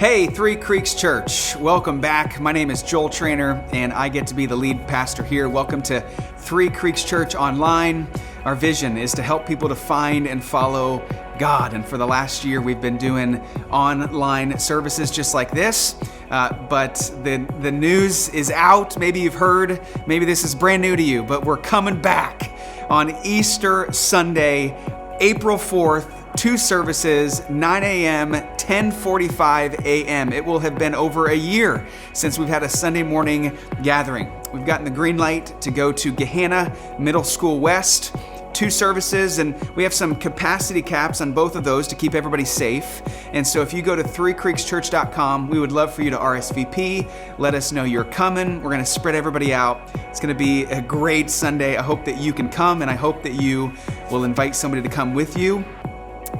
Hey, Three Creeks Church, welcome back. My name is Joel Trainer, and I get to be the lead pastor here. Welcome to Three Creeks Church Online. Our vision is to help people to find and follow God, and for the last year, we've been doing online services just like this, but the news is out. Maybe you've heard, maybe this is brand new to you, but we're coming back on Easter Sunday, April 4th, 2 services, 9 a.m., 10:45 a.m. It will have been over a year since we've had a Sunday morning gathering. We've gotten the green light to go to Gahanna Middle School West, 2 services, and we have some capacity caps on both of those to keep everybody safe. And so if you go to threecreekschurch.com, we would love for you to RSVP. Let us know you're coming. We're going to spread everybody out. It's going to be a great Sunday. I hope that you can come, and I hope that you will invite somebody to come with you.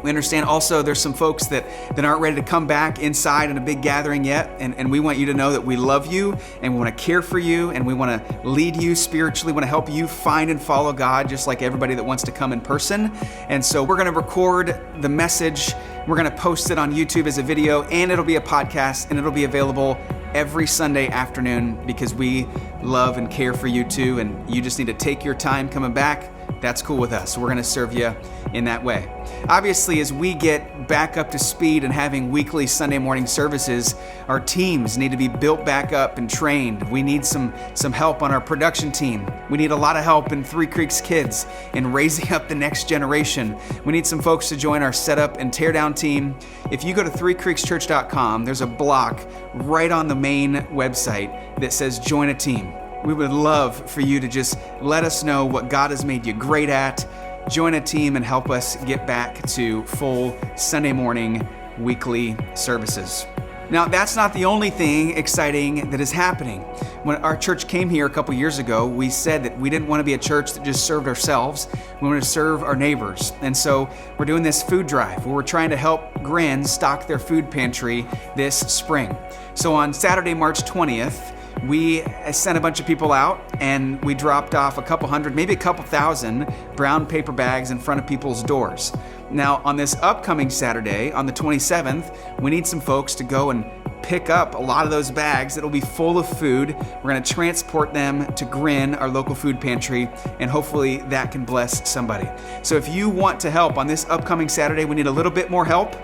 We understand also there's some folks that aren't ready to come back inside in a big gathering yet, and we want you to know that we love you, and we want to care for you, and we want to lead you spiritually, want to help you find and follow God, just like everybody that wants to come in person. And so we're going to record the message, we're going to post it on YouTube as a video, and it'll be a podcast, and it'll be available every Sunday afternoon because we love and care for you too, and you just need to take your time coming back. That's cool with us. We're going to serve you in that way. Obviously, as we get back up to speed and having weekly Sunday morning services, our teams need to be built back up and trained. We need some help on our production team. We need a lot of help in Three Creeks Kids in raising up the next generation. We need some folks to join our setup and teardown team. If you go to threecreekschurch.com, there's a block right on the main website that says join a team. We would love for you to just let us know what God has made you great at, join a team, and help us get back to full Sunday morning weekly services. Now, that's not the only thing exciting that is happening. When our church came here a couple years ago, we said that we didn't want to be a church that just served ourselves. We wanted to serve our neighbors. And so we're doing this food drive where we're trying to help Grin stock their food pantry this spring. So on Saturday, March 20th, we sent a bunch of people out and we dropped off a couple hundred, maybe a couple thousand brown paper bags in front of people's doors. Now, on this upcoming Saturday, on the 27th, we need some folks to go and pick up a lot of those bags that'll be full of food. We're going to transport them to Grin, our local food pantry, and hopefully that can bless somebody. So if you want to help on this upcoming Saturday, we need a little bit more help.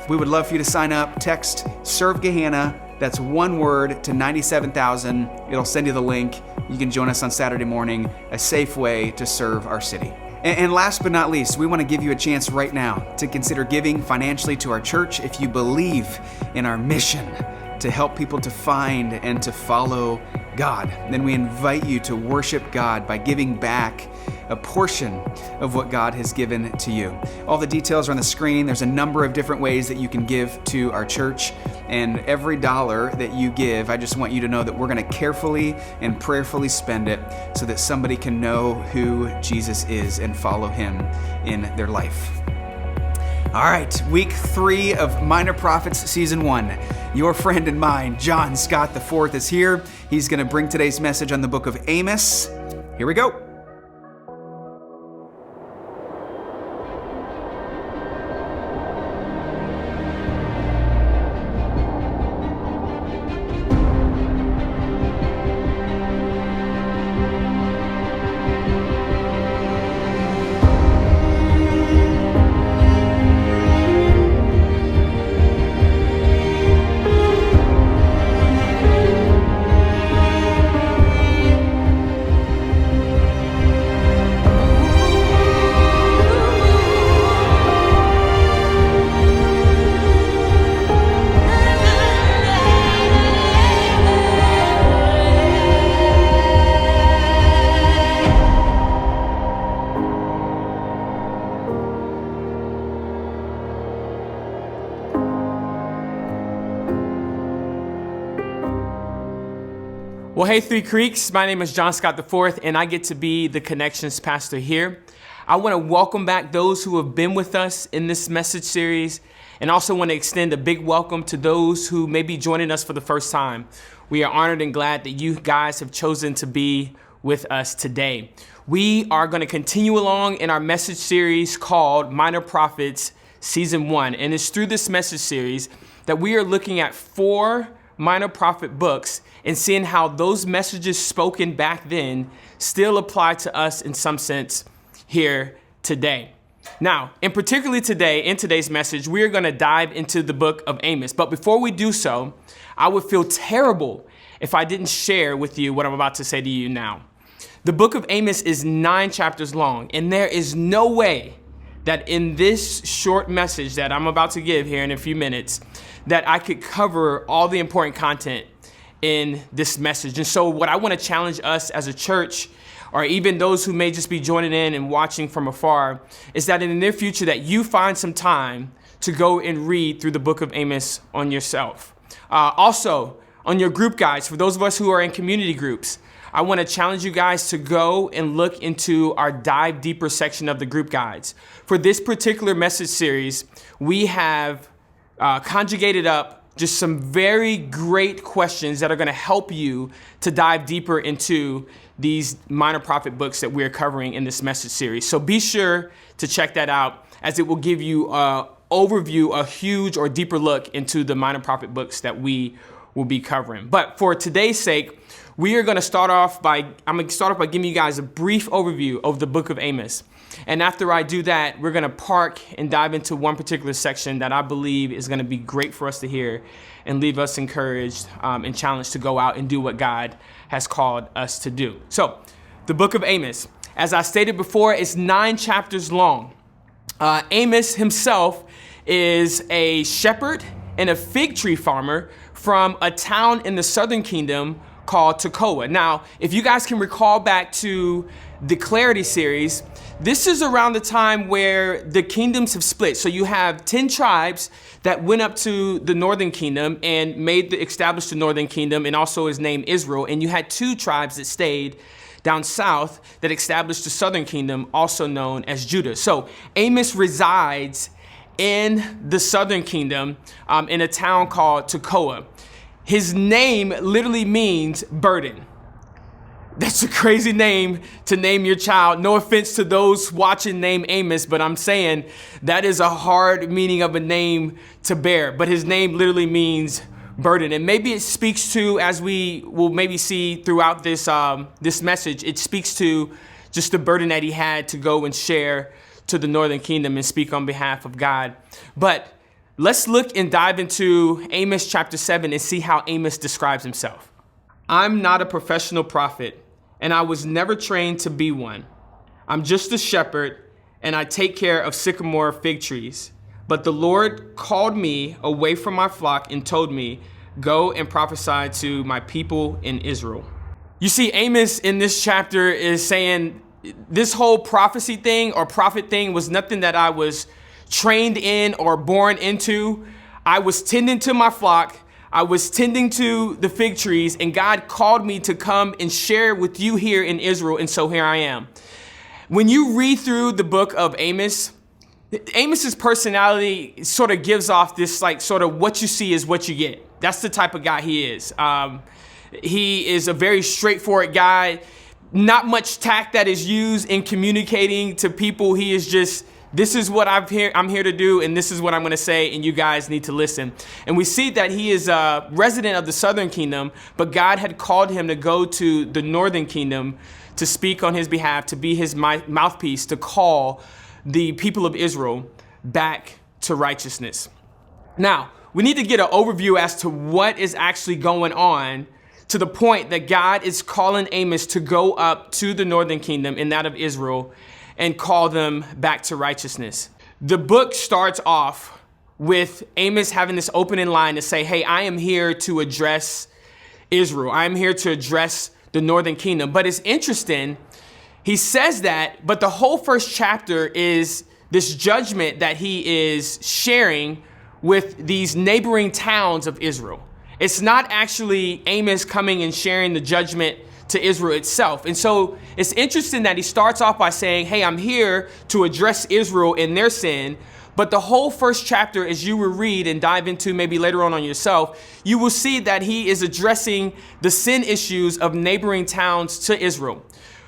We would love for you to sign up. Text Serve Gahanna. That's one word to 97,000. It'll send you the link. You can join us on Saturday morning, a safe way to serve our city. And last but not least, we want to give you a chance right now to consider giving financially to our church if you believe in our mission to help people to find and to follow God. Then we invite you to worship God by giving back a portion of what God has given to you. All the details are on the screen. There's a number of different ways that you can give to our church. And every dollar that you give, I just want you to know that we're going to carefully and prayerfully spend it so that somebody can know who Jesus is and follow him in their life. All right, week 3 of Minor Prophets Season 1. Your friend and mine, John Scott IV, is here. He's going to bring today's message on the book of Amos. Here we go. Well, hey, Three Creeks. My name is John Scott IV, and I get to be the Connections Pastor here. I want to welcome back those who have been with us in this message series, and also want to extend a big welcome to those who may be joining us for the first time. We are honored and glad that you guys have chosen to be with us today. We are going to continue along in our message series called Minor Prophets Season 1, and it's through this message series that we are looking at 4 minor prophet books and seeing how those messages spoken back then still apply to us in some sense here today. Now, and particularly today, in today's message, we are going to dive into the book of Amos. But before we do so, I would feel terrible if I didn't share with you what I'm about to say to you now. The book of Amos is 9 chapters long, and there is no way that in this short message that I'm about to give here in a few minutes, that I could cover all the important content in this message. And so what I want to challenge us as a church, or even those who may just be joining in and watching from afar, is that in the near future that you find some time to go and read through the book of Amos on yourself. Also, on your group guides, for those of us who are in community groups, I want to challenge you guys to go and look into our Dive Deeper section of the group guides. For this particular message series, we have conjugated up just some very great questions that are going to help you to dive deeper into these minor prophet books that we're covering in this message series. So be sure to check that out, as it will give you an overview, a huge or deeper look into the minor prophet books that we will be covering. But for today's sake, we are going to start off by giving you guys a brief overview of the book of Amos. And after I do that, we're going to park and dive into one particular section that I believe is going to be great for us to hear and leave us encouraged and challenged to go out and do what God has called us to do. So the book of Amos, as I stated before, is 9 chapters long. Amos himself is a shepherd and a fig tree farmer from a town in the southern kingdom called Tekoa. Now, if you guys can recall back to the Clarity series, this is around the time where the kingdoms have split. So you have 10 tribes that went up to the northern kingdom and established the northern kingdom, and also is named Israel. And you had 2 tribes that stayed down south that established the southern kingdom, also known as Judah. So Amos resides in the southern kingdom in a town called Tekoa. His name literally means burden. That's a crazy name to name your child. No offense to those watching named Amos, but I'm saying that is a hard meaning of a name to bear. But his name literally means burden. And maybe it speaks to, as we will maybe see throughout this message, it speaks to just the burden that he had to go and share to the northern kingdom and speak on behalf of God. But let's look and dive into Amos chapter 7 and see how Amos describes himself. I'm not a professional prophet, and I was never trained to be one. I'm just a shepherd, and I take care of sycamore fig trees. But the Lord called me away from my flock and told me, go and prophesy to my people in Israel. You see, Amos in this chapter is saying this whole prophecy thing or prophet thing was nothing that I was trained in or born into. I was tending to my flock. I was tending to the fig trees, and God called me to come and share with you here in Israel. And so here I am. When you read through the book of Amos, Amos's personality sort of gives off this, like, sort of what you see is what you get. That's the type of guy he is. He is a very straightforward guy. Not much tact that is used in communicating to people. He is just, this is what I'm here to do, and this is what I'm going to say, and you guys need to listen. And we see that he is a resident of the southern kingdom, but God had called him to go to the northern kingdom to speak on his behalf, to be his mouthpiece, to call the people of Israel back to righteousness. Now, we need to get an overview as to what is actually going on, to the point that God is calling Amos to go up to the northern kingdom and that of Israel and call them back to righteousness. The book starts off with Amos having this opening line to say, hey, I am here to address Israel. I am here to address the northern kingdom. But it's interesting, he says that, but the whole first chapter is this judgment that he is sharing with these neighboring towns of Israel. It's not actually Amos coming and sharing the judgment to Israel itself. And so it's interesting that he starts off by saying, hey, I'm here to address Israel in their sin. But the whole first chapter, as you will read and dive into maybe later on yourself, you will see that he is addressing the sin issues of neighboring towns to Israel.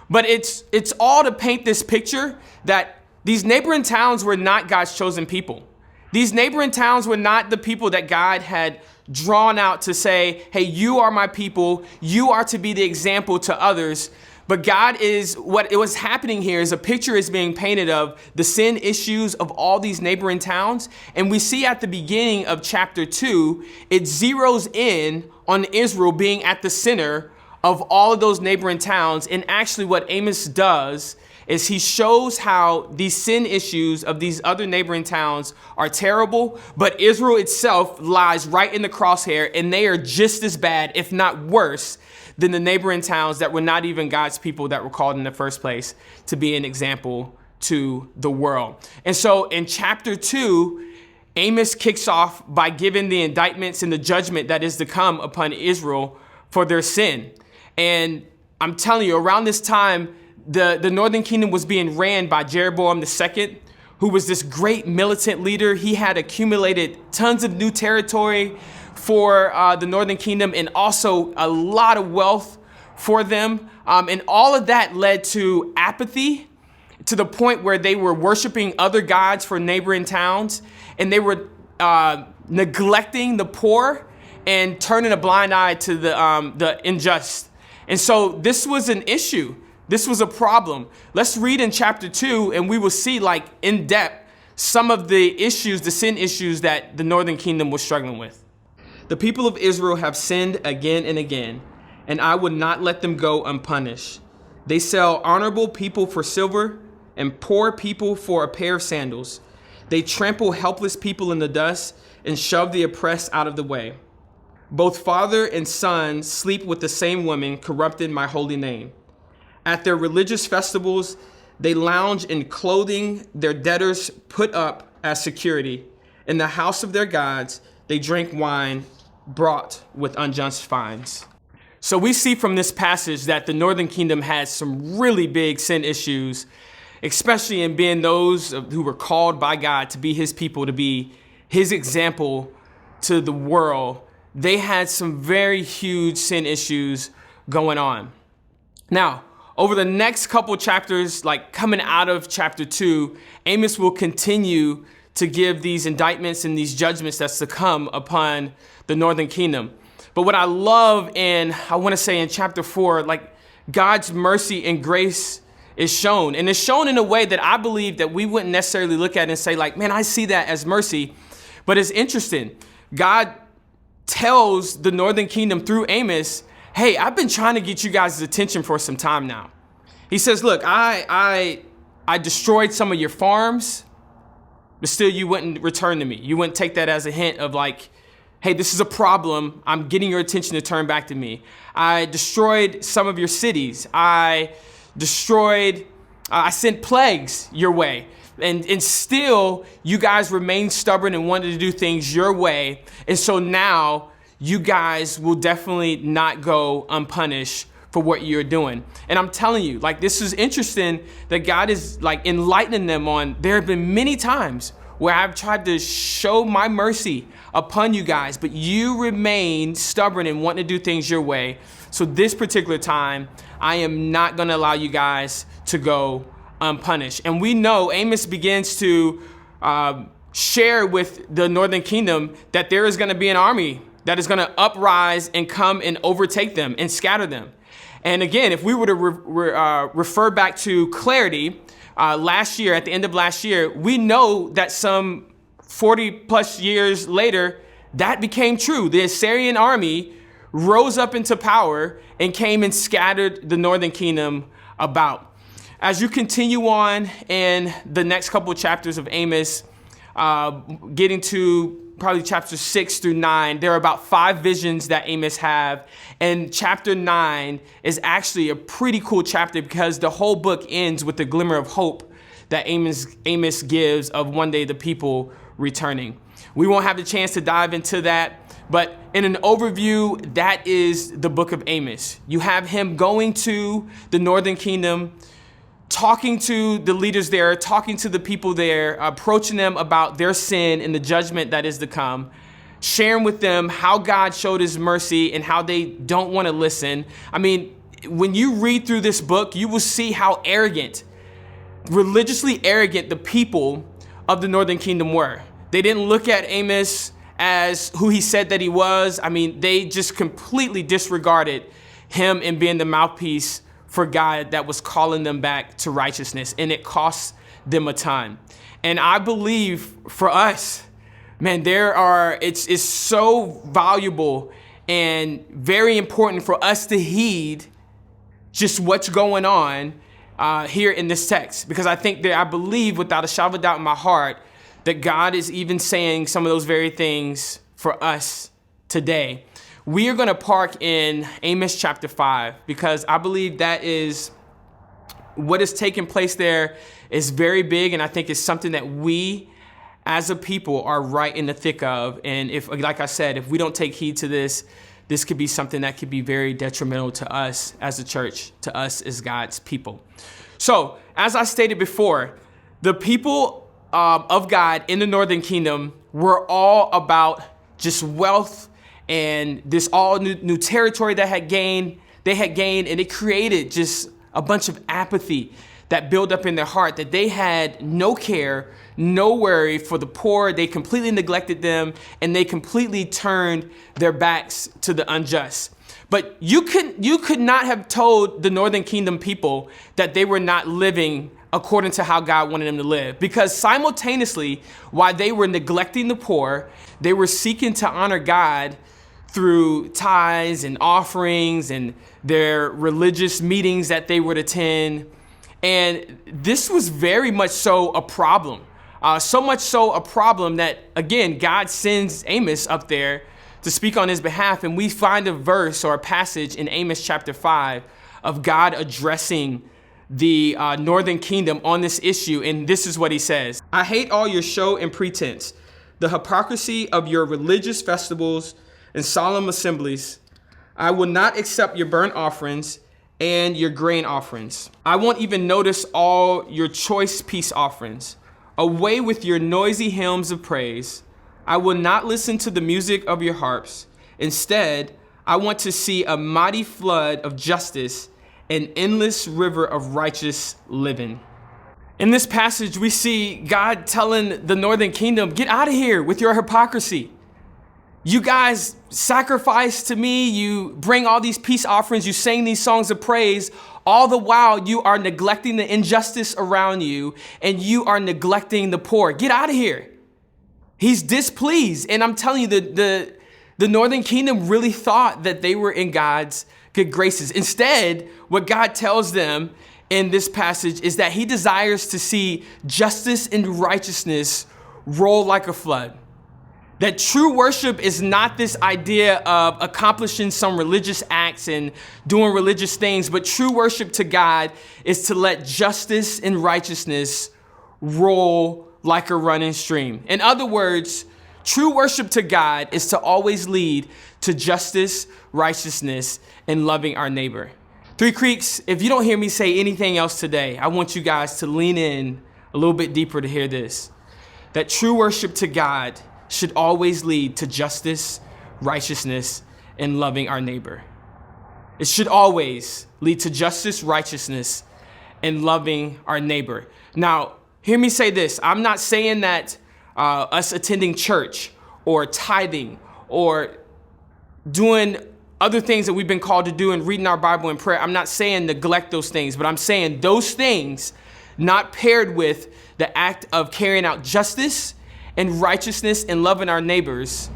But it's all to paint this picture that these neighboring towns were not God's chosen people. These neighboring towns were not the people that God had drawn out to say, hey, you are my people. You are to be the example to others. But God is, what it was happening here is a picture is being painted of the sin issues of all these neighboring towns. And we see at the beginning of chapter 2, it zeroes in on Israel being at the center of all of those neighboring towns. And actually what Amos does is he shows how these sin issues of these other neighboring towns are terrible, but Israel itself lies right in the crosshair, and they are just as bad, if not worse, than the neighboring towns that were not even God's people that were called in the first place to be an example to the world. And so in chapter 2, Amos kicks off by giving the indictments and the judgment that is to come upon Israel for their sin. And I'm telling you, around this time, the northern kingdom was being ran by Jeroboam II, who was this great militant leader. He had accumulated tons of new territory for the northern kingdom and also a lot of wealth for them. And all of that led to apathy to the point where they were worshiping other gods for neighboring towns, and they were neglecting the poor and turning a blind eye to the unjust. And so this was an issue. This was a problem. Let's read in chapter 2, and we will see, like, in depth some of the issues, the sin issues that the northern kingdom was struggling with. The people of Israel have sinned again and again, and I would not let them go unpunished. They sell honorable people for silver and poor people for a pair of sandals. They trample helpless people in the dust and shove the oppressed out of the way. Both father and son sleep with the same woman, corrupting my holy name. At their religious festivals, they lounge in clothing their debtors put up as security. In the house of their gods, they drink wine brought with unjust fines. So we see from this passage that the northern kingdom has some really big sin issues, especially in being those who were called by God to be his people, to be his example to the world. They had some very huge sin issues going on. Now, over the next couple chapters, like coming out of chapter 2, Amos will continue to give these indictments and these judgments that's to come upon the northern kingdom. But what I love I want to say in chapter 4, like God's mercy and grace is shown. And it's shown in a way that I believe that we wouldn't necessarily look at and say like, man, I see that as mercy. But it's interesting. God tells the northern kingdom through Amos, hey, I've been trying to get you guys' attention for some time now. He says, look, I destroyed some of your farms, but still you wouldn't return to me. You wouldn't take that as a hint of like, hey, this is a problem. I'm getting your attention to turn back to me. I destroyed some of your cities. I sent plagues your way. And still you guys remain stubborn and wanted to do things your way. And so now you guys will definitely not go unpunished for what you're doing. And I'm telling you, like, this is interesting that God is like enlightening them on, there have been many times where I've tried to show my mercy upon you guys, but you remain stubborn and want to do things your way. So this particular time, I am not going to allow you guys to go unpunished. And we know Amos begins to share with the northern kingdom that there is going to be an army that is going to uprise and come and overtake them and scatter them. And again, if we were to refer back to clarity, last year, at the end of last year, we know that some 40 plus years later, that became true. The Assyrian army rose up into power and came and scattered the northern kingdom about. As you continue on in the next couple of chapters of Amos, getting to probably chapters 6 through 9, there are about 5 visions that Amos have. And chapter 9 is actually a pretty cool chapter because the whole book ends with the glimmer of hope that Amos gives of one day the people returning. We won't have the chance to dive into that, but in an overview, that is the book of Amos. You have him going to the northern kingdom, talking to the leaders there, talking to the people there, approaching them about their sin and the judgment that is to come, sharing with them how God showed his mercy and how they don't want to listen. I mean, when you read through this book, you will see how arrogant, religiously arrogant the people of the northern kingdom were. They didn't look at Amos as who he said that he was. I mean, they just completely disregarded him and being the mouthpiece for God that was calling them back to righteousness, and it cost them a ton. And I believe for us, man, it's so valuable and very important for us to heed just what's going on here in this text, because I believe without a shadow of a doubt in my heart that God is even saying some of those very things for us today. We are going to park in Amos chapter 5, because I believe that is what is taking place there is very big, and I think it's something that we as a people are right in the thick of. And if, like I said, if we don't take heed to this, this could be something that could be very detrimental to us as a church, to us as God's people. So, as I stated before, the people of God in the Northern Kingdom were all about just wealth and this all new territory they had gained, and it created just a bunch of apathy that built up in their heart, that they had no care, no worry for the poor. They completely neglected them, and they completely turned their backs to the unjust. But you could not have told the Northern Kingdom people that they were not living according to how God wanted them to live, because simultaneously, while they were neglecting the poor, they were seeking to honor God through tithes and offerings and their religious meetings that they would attend. And this was very much so a problem. So much so a problem that, again, God sends Amos up there to speak on his behalf. And we find a verse or a passage in Amos chapter 5 of God addressing the Northern Kingdom on this issue. And this is what he says: "I hate all your show and pretense, the hypocrisy of your religious festivals and solemn assemblies. I will not accept your burnt offerings and your grain offerings. I won't even notice all your choice peace offerings. Away with your noisy hymns of praise. I will not listen to the music of your harps. Instead, I want to see a mighty flood of justice, an endless river of righteous living." In this passage, we see God telling the Northern Kingdom, get out of here with your hypocrisy. You guys sacrifice to me, you bring all these peace offerings, you sing these songs of praise, all the while you are neglecting the injustice around you, and you are neglecting the poor. Get out of here. He's displeased. And I'm telling you, the Northern Kingdom really thought that they were in God's good graces. Instead, what God tells them in this passage is that he desires to see justice and righteousness roll like a flood. That true worship is not this idea of accomplishing some religious acts and doing religious things, but true worship to God is to let justice and righteousness roll like a running stream. In other words, true worship to God is to always lead to justice, righteousness, and loving our neighbor. Three Creeks, if you don't hear me say anything else today, I want you guys to lean in a little bit deeper to hear this. That true worship to God should always lead to justice, righteousness, and loving our neighbor. It should always lead to justice, righteousness, and loving our neighbor. Now, hear me say this. I'm not saying that us attending church or tithing or doing other things that we've been called to do and reading our Bible and prayer, I'm not saying neglect those things, but I'm saying those things not paired with the act of carrying out justice and righteousness and loving our neighbors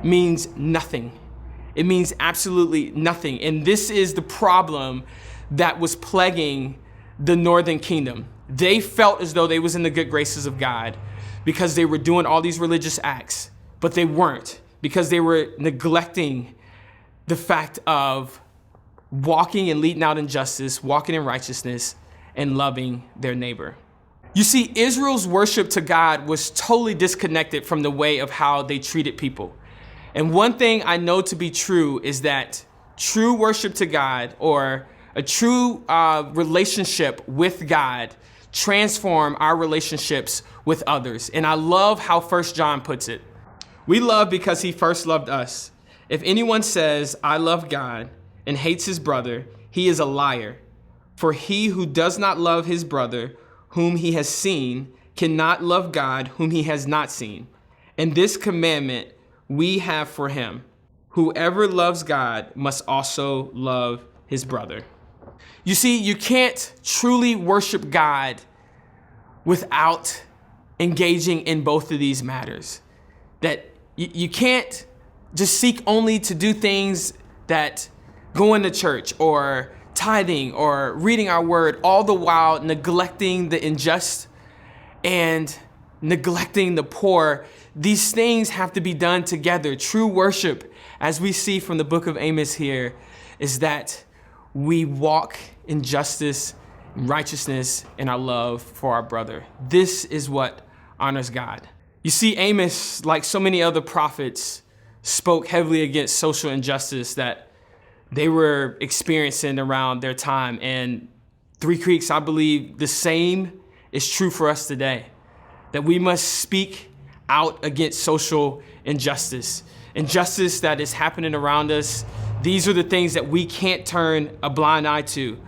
means nothing. It means absolutely nothing. And this is the problem that was plaguing the Northern Kingdom. They felt as though they was in the good graces of God because they were doing all these religious acts, but they weren't, because they were neglecting the fact of walking and leading out in justice, walking in righteousness, and loving their neighbor. You see, Israel's worship to God was totally disconnected from the way of how they treated people. And one thing I know to be true is that true worship to God, or a true relationship with God, transform our relationships with others. And I love how 1 John puts it. We love because he first loved us. If anyone says, I love God, and hates his brother, he is a liar. For he who does not love his brother, whom he has seen, cannot love God, whom he has not seen. And this commandment we have for him: whoever loves God must also love his brother. You see, you can't truly worship God without engaging in both of these matters. That you can't just seek only to do things that going to church or tithing or reading our word, all the while neglecting the unjust and neglecting the poor. These things have to be done together. True worship, as we see from the book of Amos here, is that we walk in justice, in righteousness, and our love for our brother. This is what honors God. You see, Amos, like so many other prophets, spoke heavily against social injustice that they were experiencing around their time. And Three Creeks, I believe the same is true for us today, that we must speak out against social injustice that is happening around us. These are the things that we can't turn a blind eye to.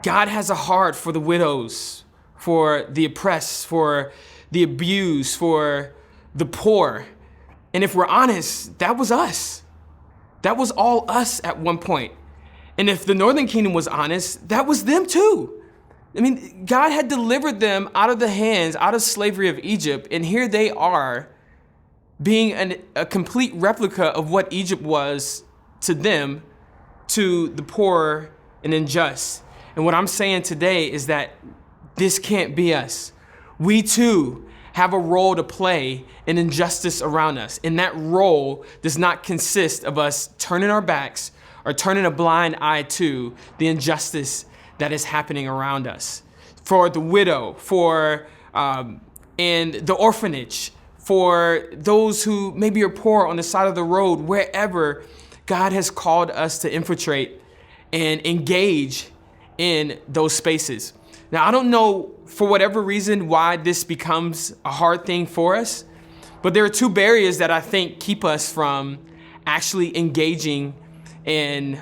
God has a heart for the widows, for the oppressed, for the abused, for the poor. And if we're honest, that was us. That was all us at one point. And if the Northern Kingdom was honest, that was them too. I mean, God had delivered them out of the hands, out of slavery of Egypt. And here they are being a complete replica of what Egypt was to them, to the poor and unjust. And what I'm saying today is that this can't be us. We too have a role to play in injustice around us. And that role does not consist of us turning our backs or turning a blind eye to the injustice that is happening around us. For the widow, for and the orphanage, for those who maybe are poor on the side of the road, wherever God has called us to infiltrate and engage in those spaces. Now, I don't know for whatever reason why this becomes a hard thing for us, but there are two barriers that I think keep us from actually engaging in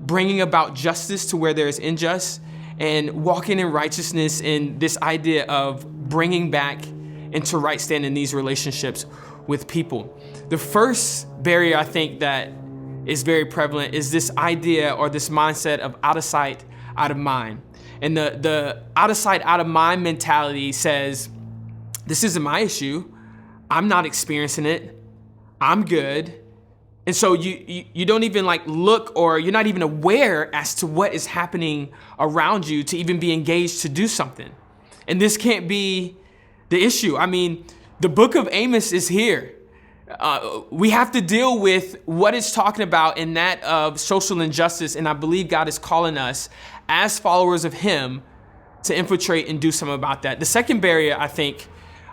bringing about justice to where there is injustice and walking in righteousness in this idea of bringing back into right standing these relationships with people. The first barrier I think that is very prevalent is this idea or this mindset of out of sight, out of mind. And the out of sight, out of mind mentality says, this isn't my issue. I'm not experiencing it. I'm good. And so you don't even like look, or you're not even aware as to what is happening around you to even be engaged to do something. And this can't be the issue. I mean, the book of Amos is here. We have to deal with what it's talking about in that of social injustice. And I believe God is calling us as followers of him to infiltrate and do something about that. The second barrier, I think,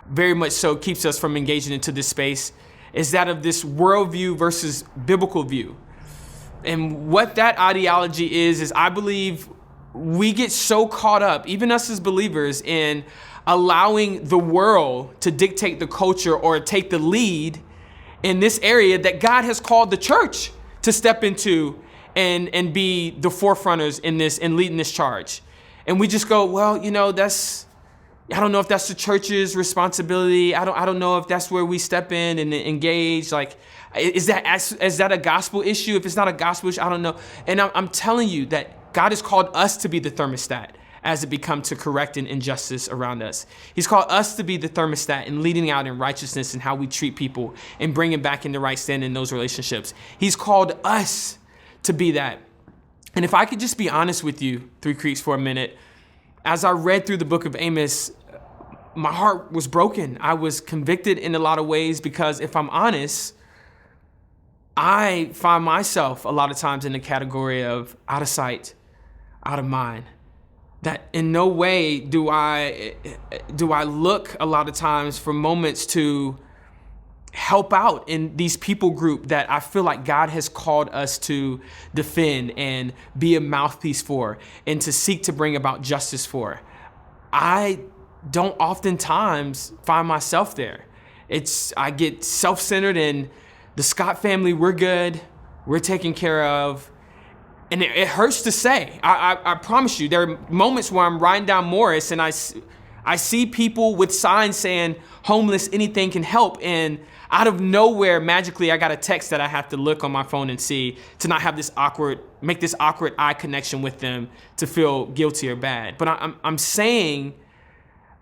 very much so keeps us from engaging into this space is that of this worldview versus biblical view. And what that ideology is I believe we get so caught up, even us as believers, in allowing the world to dictate the culture or take the lead in this area that God has called the church to step into and be the forefronters in this and leading this charge. And we just go, well, you know, I don't know if that's the church's responsibility. I don't know if that's where we step in and engage. Like, is that a gospel issue? If it's not a gospel issue, I don't know. And I'm telling you that God has called us to be the thermostat as it becomes to correcting injustice around us. He's called us to be the thermostat and leading out in righteousness and how we treat people and bringing back into right standing in those relationships. He's called us to be that. And if I could just be honest with you, Three Creeks, for a minute, as I read through the book of Amos, my heart was broken. I was convicted in a lot of ways because if I'm honest, I find myself a lot of times in the category of out of sight, out of mind. That in no way do I look a lot of times for moments to help out in these people group that I feel like God has called us to defend and be a mouthpiece for and to seek to bring about justice for. I don't oftentimes find myself there. I get self-centered and the Scott family, we're good, we're taken care of. And it hurts to say. I promise you, there are moments where I'm riding down Morris and I I see people with signs saying homeless, anything can help. And out of nowhere, magically, I got a text that I have to look on my phone and see to not have make this awkward eye connection with them to feel guilty or bad. But I'm saying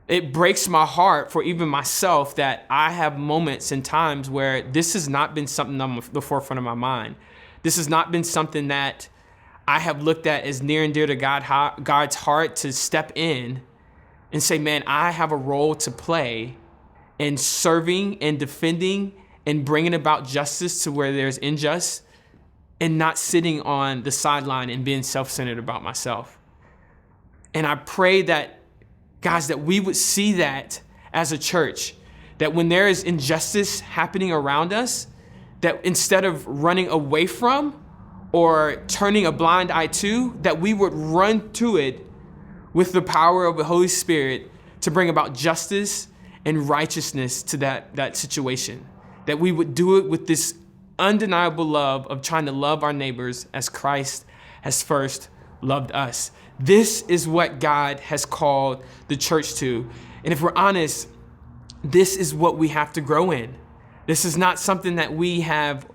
it breaks my heart for even myself that I have moments and times where this has not been something on the forefront of my mind. This has not been something that I have looked at as near and dear to God's heart to step in and say, man, I have a role to play in serving and defending and bringing about justice to where there's injustice, and not sitting on the sideline and being self-centered about myself. And I pray that, guys, that we would see that as a church, that when there is injustice happening around us, that instead of running away from or turning a blind eye to, that we would run to it with the power of the Holy Spirit to bring about justice and righteousness to that situation. That we would do it with this undeniable love of trying to love our neighbors as Christ has first loved us. This is what God has called the church to. And if we're honest, this is what we have to grow in. This is not something that we have,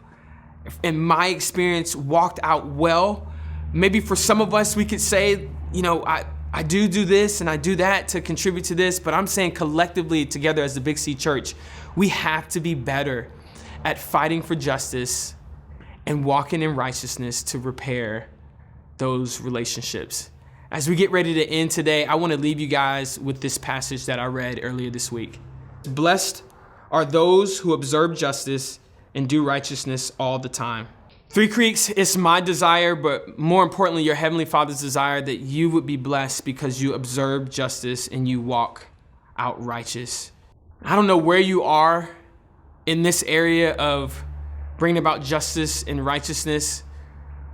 in my experience, walked out well. Maybe for some of us, we could say, I do this and I do that to contribute to this, but I'm saying collectively together as the Big C Church, we have to be better at fighting for justice and walking in righteousness to repair those relationships. As we get ready to end today, I want to leave you guys with this passage that I read earlier this week. Blessed are those who observe justice and do righteousness all the time. Three Creeks, it's my desire, but more importantly, your Heavenly Father's desire that you would be blessed because you observe justice and you walk out righteous. I don't know where you are in this area of bringing about justice and righteousness,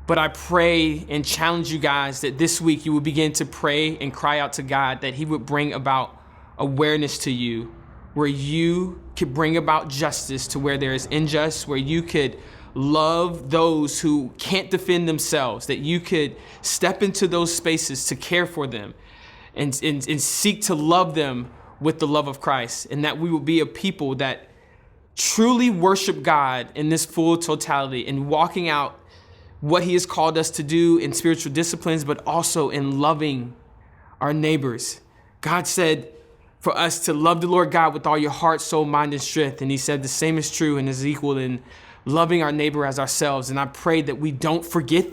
but I pray and challenge you guys that this week you will begin to pray and cry out to God that He would bring about awareness to you, where you could bring about justice to where there is injustice, where you could love those who can't defend themselves, that you could step into those spaces to care for them and seek to love them with the love of Christ, and that we will be a people that truly worship God in this full totality and walking out what He has called us to do in spiritual disciplines, but also in loving our neighbors. God said for us to love the Lord God with all your heart, soul, mind, and strength. And He said the same is true and is equal in loving our neighbor as ourselves. And I pray that we don't forget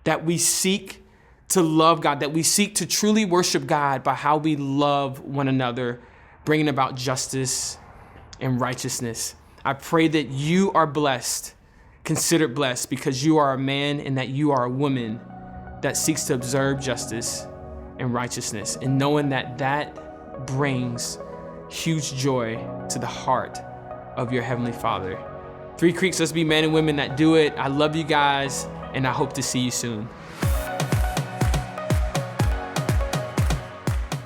that we seek to love God, that we seek to truly worship God by how we love one another, bringing about justice and righteousness. I pray that you are blessed, considered blessed, because you are a man and that you are a woman that seeks to observe justice and righteousness, and knowing that brings huge joy to the heart of your Heavenly Father. Three Creeks, let's be men and women that do it. I love you guys, and I hope to see you soon.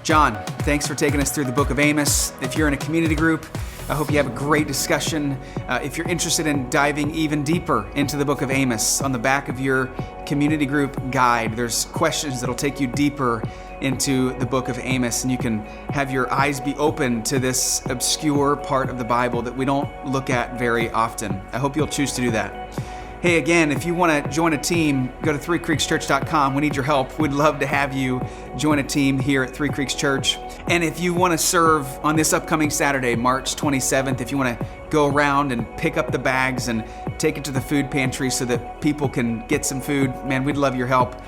John, thanks for taking us through the book of Amos. If you're in a community group, I hope you have a great discussion. If you're interested in diving even deeper into the book of Amos, on the back of your community group guide, there's questions that'll take you deeper into the book of Amos, and you can have your eyes be open to this obscure part of the Bible that we don't look at very often. I hope you'll choose to do that. Hey, again, if you want to join a team, go to threecreekschurch.com. We need your help. We'd love to have you join a team here at Three Creeks Church. And if you want to serve on this upcoming Saturday, March 27th, if you want to go around and pick up the bags and take it to the food pantry so that people can get some food, man, we'd love your help.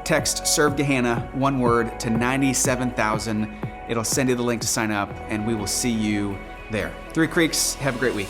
Text Serve Gahanna, one word, to 97,000. It'll send you the link to sign up, and we will see you there. Three Creeks, have a great week.